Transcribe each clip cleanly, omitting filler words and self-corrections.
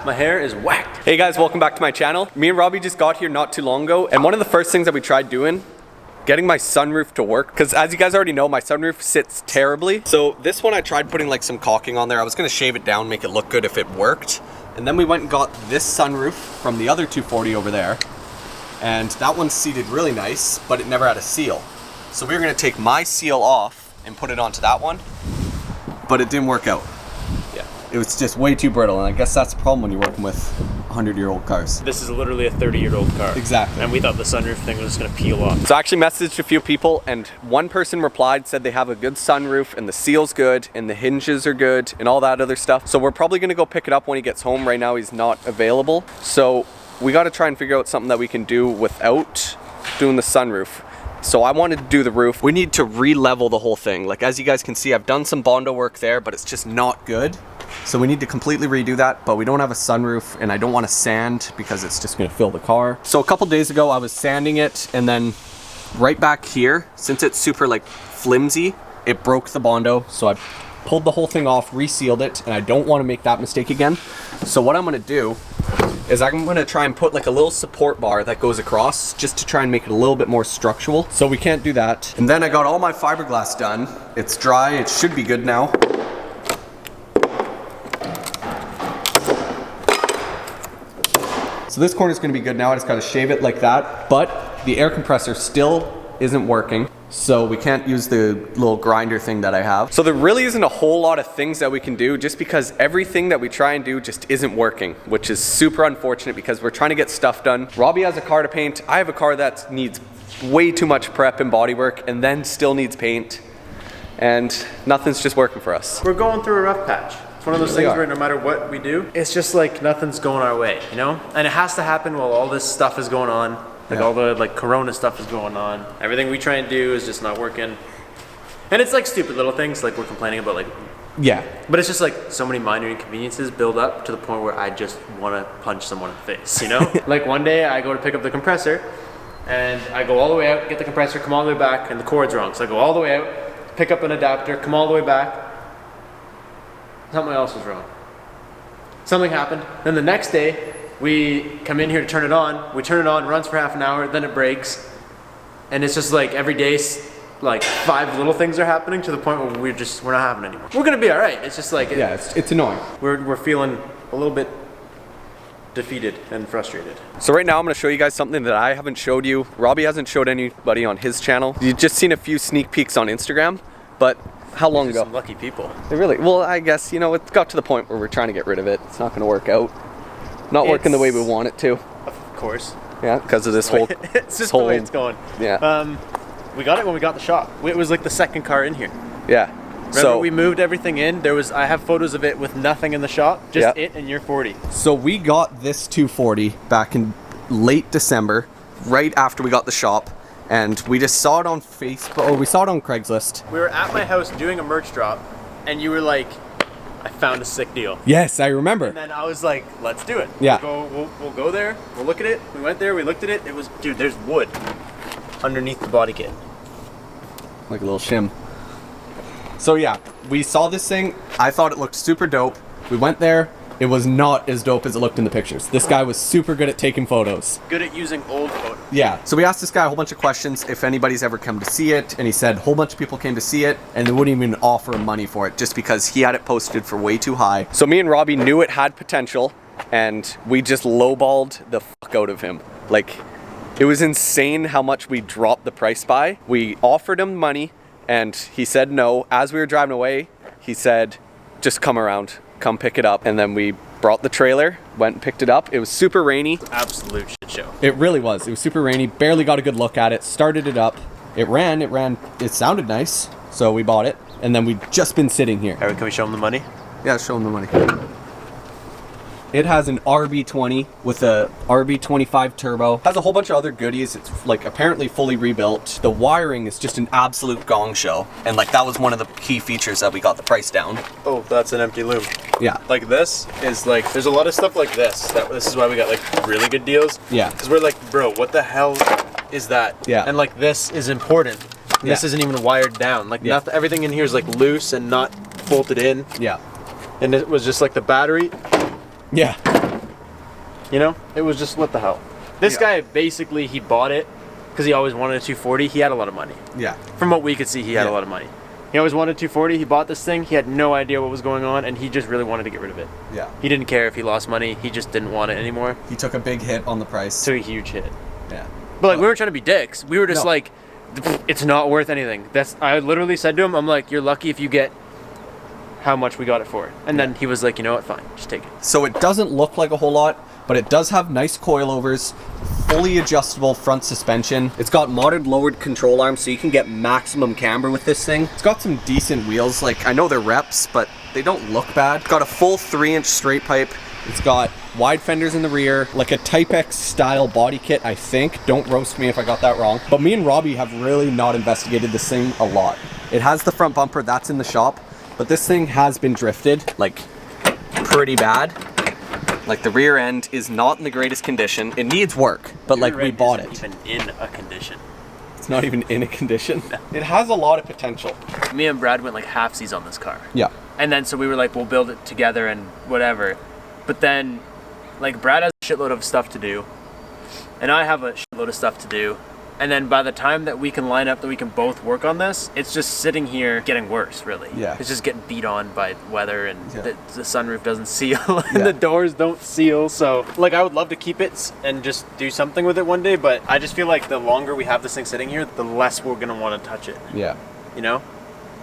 My hair is whacked. Hey guys, welcome back to my channel. Me and Robbie just got here not too long ago, and one of the first things that we tried doing, getting my sunroof to work, because as you guys already know, my sunroof sits terribly. So this one I tried putting like some caulking on there. I was gonna shave it down, make it look good if it worked. And then we went and got this sunroof from the other 240 over there. And that one seated really nice, but it never had a seal. So we were gonna take my seal off and put it onto that one, but it didn't work out. Yeah, it was just way too brittle, and I guess that's the problem when you're working with 100-year-old cars. This is literally a 30-year-old car. Exactly. And we thought the sunroof thing was just gonna peel off. So I actually messaged a few people, and one person replied, said they have a good sunroof and the seal's good and the hinges are good and all that other stuff. So we're probably gonna go pick it up when he gets home. Right now he's not available. So we gotta try and figure out something that we can do without doing the sunroof. So I wanted to do the roof. We need to re-level the whole thing. Like as you guys can see, I've done some Bondo work there, but it's just not good. So we need to completely redo that, but we don't have a sunroof and I don't want to sand because it's just gonna fill the car. So a couple days ago I was sanding it, and then right back here, since it's super like flimsy, it broke the Bondo. So I pulled the whole thing off, resealed it, and I don't want to make that mistake again. So what I'm gonna do is I'm gonna try and put like a little support bar that goes across just to try and make it a little bit more structural. So we can't do that. And then I got all my fiberglass done. It's dry, it should be good now. So this corner is gonna be good now. I just gotta shave it like that. But the air compressor still isn't working, so we can't use the little grinder thing that I have. So there really isn't a whole lot of things that we can do, just because everything that we try and do just isn't working, which is super unfortunate because we're trying to get stuff done. Robbie has a car to paint. I have a car that needs way too much prep and bodywork and then still needs paint, and nothing's just working for us. We're going through a rough patch. It's one of those things where no matter what we do, it's just like nothing's going our way, you know? And it has to happen while all this stuff is going on. Like all the like Corona stuff is going on. Everything we try and do is just not working. And it's like stupid little things, like we're complaining about like, but it's just like so many minor inconveniences build up to the point where I just want to punch someone in the face, you know? Like one day I go to pick up the compressor and I go all the way out, get the compressor, come all the way back, and the cord's wrong. So I go all the way out, pick up an adapter, come all the way back. Something else was wrong. Something happened. Then the next day, we come in here to turn it on. We turn it on, runs for half an hour, then it breaks. And it's just like every day, like 5 little things are happening to the point where we're not having it anymore. We're gonna be all right. It's just like, it's annoying. We're feeling a little bit defeated and frustrated. So right now I'm gonna show you guys something that I haven't showed you. Robbie hasn't showed anybody on his channel. You've just seen a few sneak peeks on Instagram, but how long ago? Some lucky people. Really? Well, I guess, you know, it got to the point where we're trying to get rid of it. It's not gonna work out. Not working the way we want it to. Of course. Yeah, because of this whole... It's just the way it's going. Yeah. We got it when we got the shop. It was like the second car in here. Yeah. Remember we moved everything in? I have photos of it with nothing in the shop, just it and your 40. So we got this 240 back in late December, right after we got the shop, and we just saw it on Facebook, or we saw it on Craigslist. We were at my house doing a merch drop, and you were like, I found a sick deal. Yes, I remember. And then I was like, let's do it. Yeah. We'll go there, we'll look at it. We went there, we looked at it. It was, dude, there's wood underneath the body kit. Like a little shim. So yeah, we saw this thing. I thought it looked super dope. We went there. It was not as dope as it looked in the pictures. This guy was super good at taking photos. Good at using old photos. Yeah. So we asked this guy a whole bunch of questions if anybody's ever come to see it, and he said a whole bunch of people came to see it and they wouldn't even offer him money for it just because he had it posted for way too high. So me and Robbie knew it had potential, and we just lowballed the fuck out of him. Like, it was insane how much we dropped the price by. We offered him money and he said no. As we were driving away, he said, just come around, come pick it up. And then we brought the trailer, went and picked it up. It was super rainy. Absolute shit show. It really was. It was super rainy. Barely got a good look at it. Started it up. It ran. It sounded nice. So we bought it. And then we've just been sitting here. Can we show him the money? Yeah, show him the money. It has an RB20 with a RB25 turbo. Has a whole bunch of other goodies. It's like apparently fully rebuilt. The wiring is just an absolute gong show. And like that was one of the key features that we got the price down. Oh, that's an empty loom. Yeah. Like this is like, there's a lot of stuff like this. This is why we got like really good deals. Yeah. Because we're like, bro, what the hell is that? Yeah. And like this is important. This isn't even wired down. Like nothing, everything in here is like loose and not bolted in. Yeah. And it was just like the battery. Yeah. You know, it was just what the hell. This guy basically, he bought it because he always wanted a 240. He had a lot of money. Yeah. From what we could see, he had a lot of money. He always wanted 240. He bought this thing. He had no idea what was going on, and he just really wanted to get rid of it. Yeah. He didn't care if he lost money. He just didn't want it anymore. He took a big hit on the price. Took a huge hit. Yeah. But like, we weren't trying to be dicks. We were just like, it's not worth anything. I literally said to him, I'm like, you're lucky if you get how much we got it for. And then he was like, you know what, fine, just take it. So it doesn't look like a whole lot, but it does have nice coilovers, fully adjustable front suspension. It's got modded lowered control arms, so you can get maximum camber with this thing. It's got some decent wheels. Like, I know they're reps, but they don't look bad. It's got a full 3-inch straight pipe. It's got wide fenders in the rear, like a Type X style body kit, I think. Don't roast me if I got that wrong. But me and Robbie have really not investigated this thing a lot. It has the front bumper, that's in the shop, but this thing has been drifted, like, pretty bad. Like, the rear end is not in the greatest condition. It needs work, but like, we bought it. Even in a condition. It's not even in a condition. It has a lot of potential. Me and Brad went like halfsies on this car. Yeah. And then so we were like, we'll build it together and whatever. But then, like, Brad has a shitload of stuff to do, and I have a shitload of stuff to do. And then by the time that we can line up that we can both work on this, it's just sitting here getting worse, really. Yeah. It's just getting beat on by weather, and the sunroof doesn't seal, and the doors don't seal. So, like, I would love to keep it and just do something with it one day, but I just feel like the longer we have this thing sitting here, the less we're gonna want to touch it. Yeah. You know?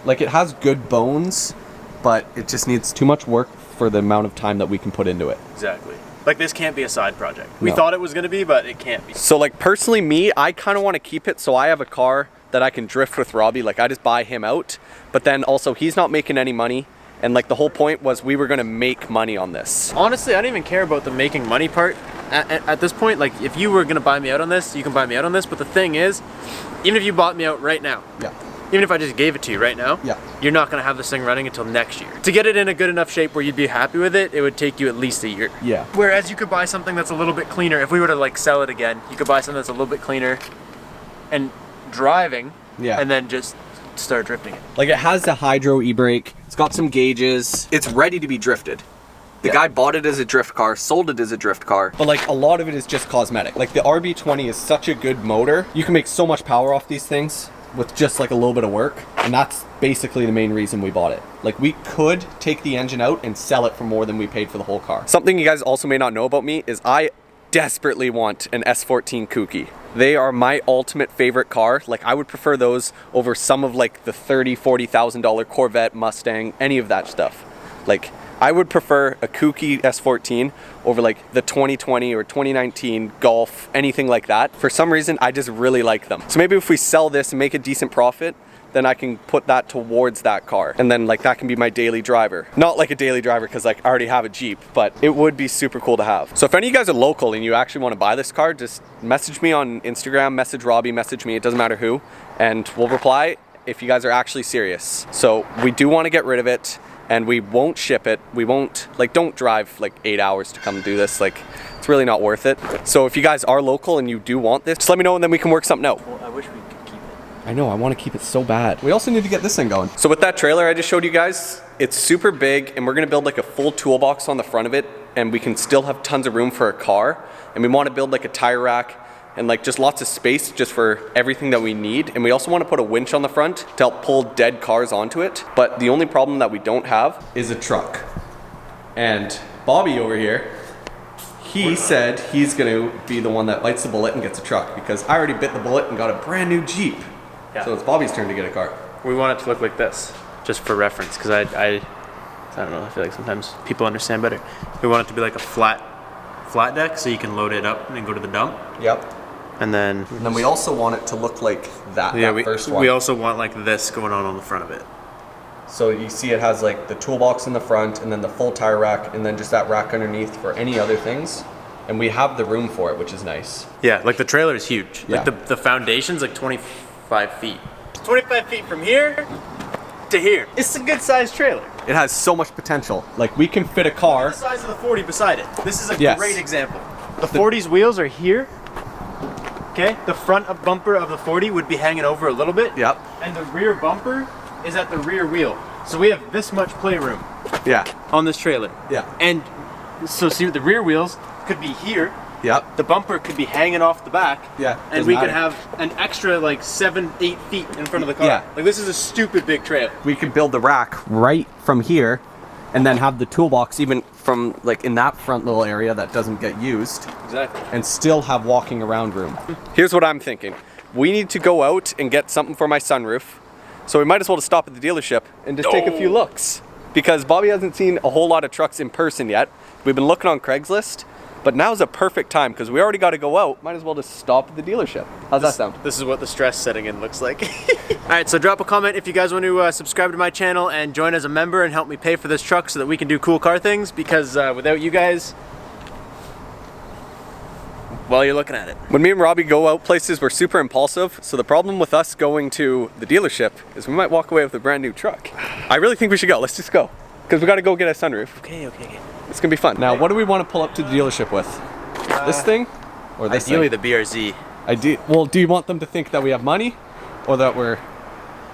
Like, it has good bones, but it just needs too much work for the amount of time that we can put into it. Exactly. Like, this can't be a side project. We thought it was going to be, but it can't be. So, like, personally, me, I kind of want to keep it so I have a car that I can drift with Robbie. Like, I just buy him out, but then also he's not making any money. And like, the whole point was we were going to make money on this. Honestly, I don't even care about the making money part. At this point, like, if you were going to buy me out on this, you can buy me out on this. But the thing is, even if you bought me out right now, even if I just gave it to you right now, you're not going to have this thing running until next year. To get it in a good enough shape where you'd be happy with it, it would take you at least a year. Yeah. Whereas you could buy something that's a little bit cleaner. If we were to like sell it again, you could buy something that's a little bit cleaner and driving, and then just start drifting it. Like, it has the hydro e-brake. It's got some gauges. It's ready to be drifted. The guy bought it as a drift car, sold it as a drift car. But like, a lot of it is just cosmetic. Like, the RB20 is such a good motor. You can make so much power off these things with just like a little bit of work, and that's basically the main reason we bought it. Like, we could take the engine out and sell it for more than we paid for the whole car. Something you guys also may not know about me is I desperately want an S14 Kooky. They are my ultimate favorite car. Like, I would prefer those over some of like the $30,000-$40,000 Corvette, Mustang, any of that stuff. Like, I would prefer a Kooky S14 over like the 2020 or 2019 Golf, anything like that. For some reason, I just really like them. So maybe if we sell this and make a decent profit, then I can put that towards that car. And then like, that can be my daily driver. Not like a daily driver, because like, I already have a Jeep, but it would be super cool to have. So if any of you guys are local and you actually want to buy this car, just message me on Instagram, message Robbie, message me, it doesn't matter who, and we'll reply if you guys are actually serious. So we do want to get rid of it, and we won't ship it. We won't, like, don't drive like 8 hours to come do this. Like, it's really not worth it. So if you guys are local and you do want this, just let me know and then we can work something out. Well, I wish we could keep it. I know, I want to keep it so bad. We also need to get this thing going. So with that trailer I just showed you guys, it's super big, and we're gonna build like a full toolbox on the front of it, and we can still have tons of room for a car. And we want to build like a tire rack and like just lots of space just for everything that we need. And we also want to put a winch on the front to help pull dead cars onto it. But the only problem that we don't have is a truck. And Bobby over here, he said he's gonna be the one that bites the bullet and gets a truck, because I already bit the bullet and got a brand new Jeep. So it's Bobby's turn to get a car. We want it to look like this, just for reference, because I don't know, I feel like sometimes people understand better. We want it to be like a flat deck, so you can load it up and then go to the dump. Yep. And then we also want it to look like that, first one. We also want like this going on the front of it. So you see it has like the toolbox in the front, and then the full tire rack, and then just that rack underneath for any other things. And we have the room for it, which is nice. Yeah, like the trailer is huge. Yeah. Like the foundation's like 25 feet. 25 feet from here to here. It's a good sized trailer. It has so much potential. Like, we can fit a car. The size of the 40 beside it. This is a Yes. great example. The 40's wheels are here. Okay, the front bumper of the 40 would be hanging over a little bit. Yep. And the rear bumper is at the rear wheel. So we have this much playroom Yeah. on this trailer. Yeah. And so see, the rear wheels could be here. Yep. The bumper could be hanging off the back. Yeah. And we could have an extra like 7-8 feet in front of the car. Yeah. Like this is a stupid big trailer. We could build the rack right from here and then have the toolbox even from like in that front little area that doesn't get used. Exactly. And still have walking around room. Here's what I'm thinking. We need to go out and get something for my sunroof. So we might as well just stop at the dealership and just take a few looks. Because Bobby hasn't seen a whole lot of trucks in person yet. We've been looking on Craigslist. But now's a perfect time because we already got to go out. Might as well just stop at the dealership. How's that sound? This is what the stress setting in looks like. All right, so drop a comment if you guys want to subscribe to my channel and join as a member and help me pay for this truck so that we can do cool car things, because without you guys, well, you're looking at it. When me and Robbie go out places, we're super impulsive. So the problem with us going to the dealership is we might walk away with a brand new truck. I really think we should go. Let's just go. Because we got to go get a sunroof. Okay. It's going to be fun. Now, what do we want to pull up to the dealership with? This thing? Or this Ideally thing? the BRZ. Well, do you want them to think that we have money? Or that we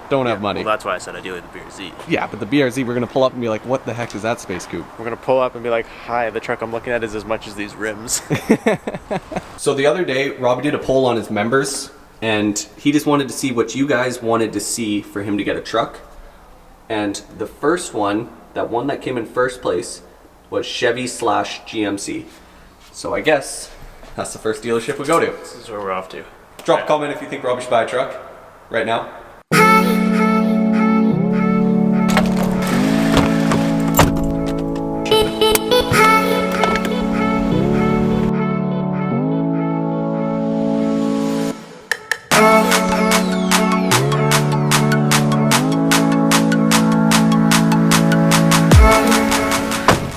don't have money? Well, that's why I said ideally the BRZ. Yeah, but the BRZ, we're going to pull up and be like, what the heck is that space coupe? We're going to pull up and be like, hi, the truck I'm looking at is as much as these rims. So the other day, Robbie did a poll on his members, and he just wanted to see what you guys wanted to see for him to get a truck. And the first one, that one that came in first place, was Chevy/GMC. So I guess that's the first dealership we go to. This is where we're off to. Drop a comment if you think Robbie should buy a truck right now.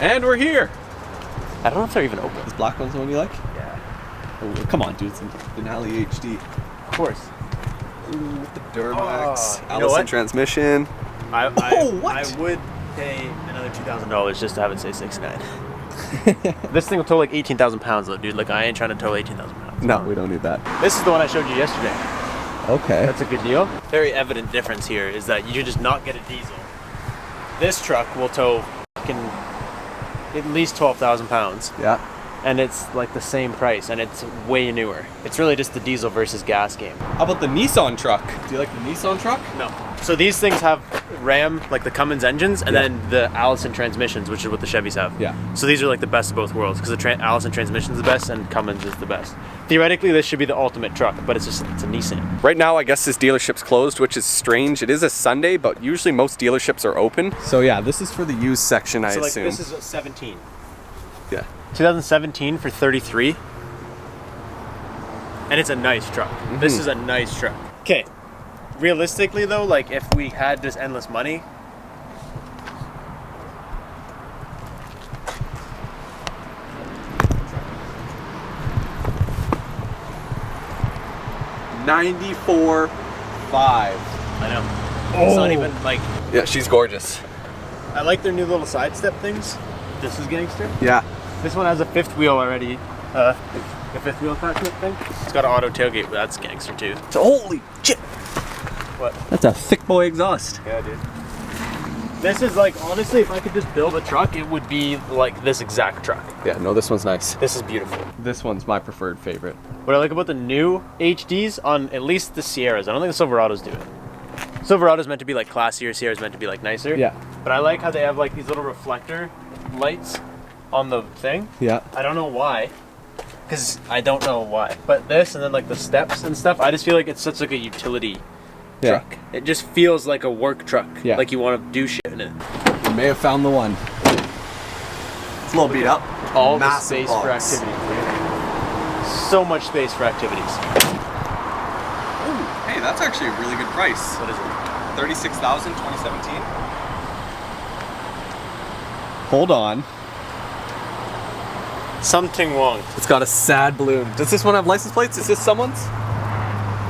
And we're here. I don't know if they're even open. This black one's the one you like? Yeah. Oh, come on, dude. It's a Denali HD. Of course. Ooh, with the Duramax. You know Allison what? transmission. What? I would pay another $2,000 just to have it say 69. This thing will tow like 18,000 pounds though, dude. Like, I ain't trying to tow 18,000 pounds. No, we don't need that. This is the one I showed you yesterday. Okay. That's a good deal. Very evident difference here is that you should just not get a diesel. This truck will tow fucking at least 12,000 pounds. Yeah. And it's like the same price, and it's way newer. It's really just the diesel versus gas game. How about the Nissan truck? Do you like the Nissan truck? No. So these things have Ram, like the Cummins engines, and then the Allison transmissions, which is what the Chevys have. Yeah. So these are like the best of both worlds, because the Allison transmission is the best and Cummins is the best. Theoretically, this should be the ultimate truck, but it's a Nissan. Right now, I guess this dealership's closed, which is strange. It is a Sunday, but usually most dealerships are open. So yeah, this is for the used section, I assume. So like this is a 17. Yeah. 2017 for 33. And it's a nice truck. This is a nice truck. Okay. Realistically though, like if we had just endless money, $94,500. I know. It's not even like, Yeah, she's gorgeous. I like their new little sidestep things. This is gangster. Yeah. This one has a fifth wheel already. A fifth wheel attachment thing. It's got an auto tailgate, but that's gangster too. So, holy shit. What? That's a thick boy exhaust. Yeah, dude. This is like, honestly, if I could just build a truck, it would be like this exact truck. Yeah, no, this one's nice. This is beautiful. This one's my preferred favorite. What I like about the new HDs on at least the Sierras, I don't think the Silverados do it. Silverado's meant to be like classier, Sierra's meant to be like nicer. Yeah. But I like how they have like these little reflector lights on the thing. Yeah. I don't know why. Because I don't know why. But this and then like the steps and stuff, I just feel like it's such like a utility truck. It just feels like a work truck. Yeah. Like you want to do shit in it. You may have found the one. It's a little beat up. All the Massive space box. for activities, dude. So much space for activities. Ooh, hey, that's actually a really good price. What is it? $36,000, 2017. Hold on. Something wrong. It's got a sad balloon. Does this one have license plates? Is this someone's?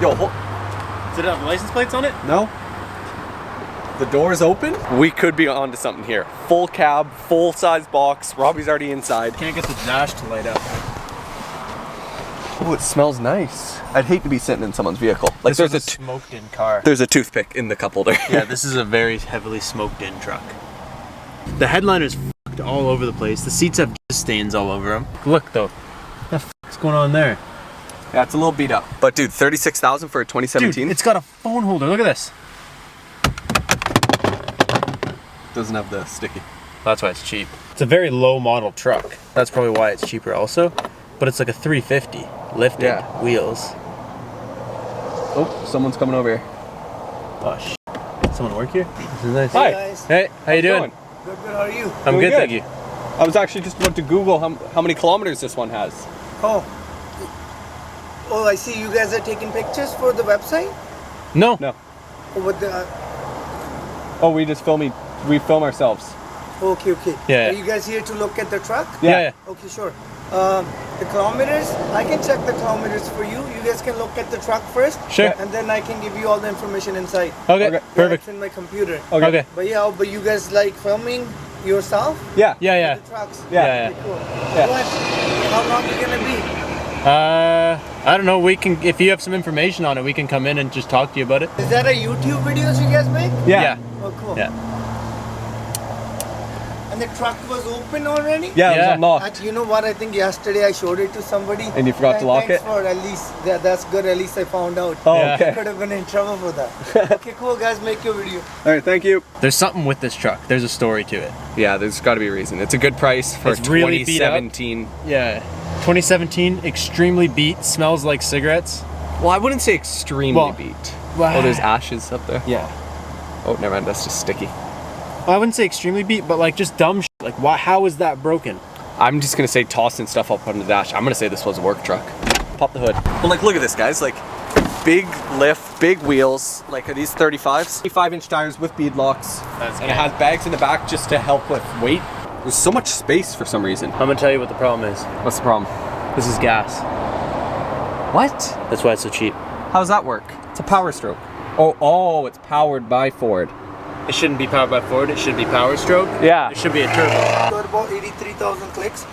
Yo, Does it have license plates on it? no. The door's open? We could be onto something here. Full cab, full size box. Robbie's already inside. Can't get the dash to light up. Oh, it smells nice. I'd hate to be sitting in someone's vehicle. Like There's a smoked in car. there's a toothpick in the cup holder. Yeah, this is a very heavily smoked in truck. The headliner's all over the place. The seats have stains all over them. Look though, what the f***'s going on there? Yeah, it's a little beat up. But dude, 36,000 for a 2017? Dude, it's got a phone holder. Look at this. Doesn't have the sticky. That's why it's cheap. It's a very low model truck. That's probably why it's cheaper also. But it's like a 350 lifted wheels. Oh, someone's coming over here. Oh shit. Someone work here? This is nice. Hi. Guys. Hey, how you doing? Good, how are you? I'm Doing good, good. thank you. I was actually just about to Google how many kilometers this one has. Oh, I see you guys are taking pictures for the website? No. No. Or with the, Oh, we film ourselves. okay. Yeah. Are you guys here to look at the truck? Yeah. Okay, sure. The kilometers, I can check the kilometers for you. You guys can look at the truck first. Sure. And then I can give you all the information inside. Okay, Okay. Yeah, perfect. it's in my computer. Okay. But you guys like filming yourself? Yeah. Yeah. The trucks? Yeah. Okay, cool. Yeah. What? How long are you gonna be? I don't know. We can, if you have some information on it, we can come in and just talk to you about it. Is that a YouTube videos you guys make? Yeah. Oh, cool. Yeah. And the truck was open already? Yeah, it was Yeah. unlocked. You know what? I think yesterday I showed it to somebody. And you forgot to lock Thanks it? for at least that's good. At least I found out. Oh, Yeah. okay. Could have been in trouble for that. Okay, cool, guys. Make your video. All right, thank you. There's something with this truck. There's a story to it. Yeah, there's got to be a reason. It's a good price for It's really beat up. 2017. Yeah. 2017, extremely beat, smells like cigarettes. Well, I wouldn't say extremely Well, beat. well, Oh, there's ashes up there. Yeah. Oh, never mind. That's just sticky. Well, I wouldn't say extremely beat, but like just dumb shit. Like, why? How is that broken? I'm just gonna say tossing stuff up on the dash. I'm gonna say this was a work truck. Pop the hood. But like, look at this, guys. Like, big lift, big wheels. Like, are these 35s? 35-inch tires with bead locks. That's and it has bags in the back just to help with weight. There's so much space for some reason. I'm gonna tell you what the problem is. What's the problem? This is gas. What? That's why it's so cheap. How does that work? It's a Power Stroke. Oh, it's powered by Ford. It shouldn't be powered by Ford. It should be Power Stroke. Yeah. It should be a turbo. Got about 83,000 clicks.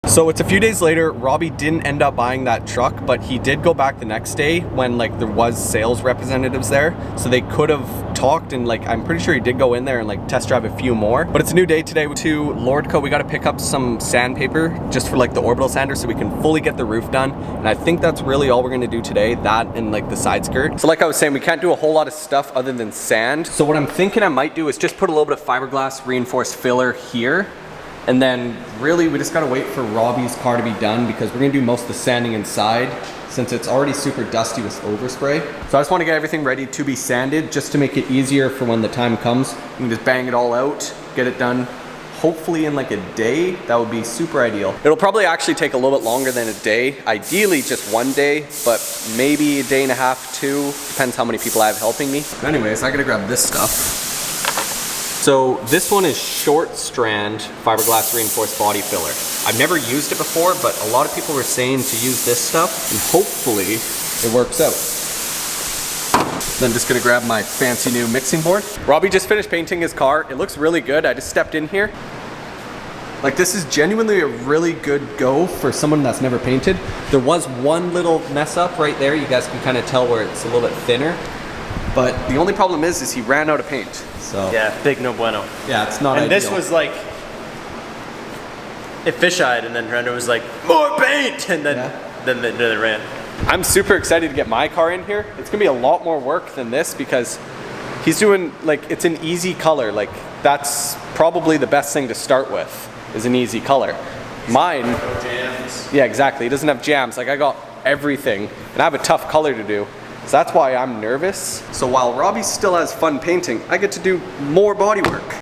So it's a few days later. Robbie didn't end up buying that truck, but he did go back the next day when like there was sales representatives there, so they could have talked, and like I'm pretty sure he did go in there and like test drive a few more. But it's a new day today. To Lordco, we got to pick up some sandpaper just for like the orbital sander so we can fully get the roof done, and I think that's really all we're gonna do today, that and like the side skirt. So like I was saying, we can't do a whole lot of stuff other than sand. So what I'm thinking I might do is just put a little bit of fiberglass reinforced filler here. And then really we just gotta wait for Robbie's car to be done because we're gonna do most of the sanding inside since it's already super dusty with overspray. So I just wanna get everything ready to be sanded just to make it easier for when the time comes. We can just bang it all out, get it done hopefully in like a day. That would be super ideal. It'll probably actually take a little bit longer than a day. Ideally just one day, but maybe a day and a half, two. Depends how many people I have helping me. But anyways, I gotta grab this stuff. So this one is short strand fiberglass reinforced body filler. I've never used it before, but a lot of people were saying to use this stuff and hopefully it works out. Then just gonna grab my fancy new mixing board. Robbie just finished painting his car. It looks really good. I just stepped in here. Like this is genuinely a really good go for someone that's never painted. There was one little mess up right there. You guys can kind of tell where it's a little bit thinner. But the only problem is he ran out of paint. So Yeah, big no bueno. yeah, it's not And ideal. this was like, it fish-eyed, and then Render was like, more paint, and then they ran. I'm super excited to get my car in here. It's gonna be a lot more work than this because he's doing like, it's an easy color. Like that's probably the best thing to start with is an easy color. Mine, No jams. yeah, exactly. It doesn't have jams. Like I got everything and I have a tough color to do. So that's why I'm nervous. So while Robbie still has fun painting, I get to do more body work.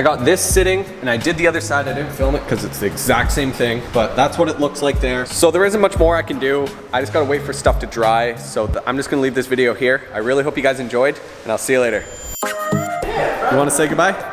I got this sitting and I did the other side. I didn't film it because it's the exact same thing, but that's what it looks like there. So there isn't much more I can do. I just gotta wait for stuff to dry. So I'm just gonna leave this video here. I really hope you guys enjoyed and I'll see you later. You wanna say goodbye?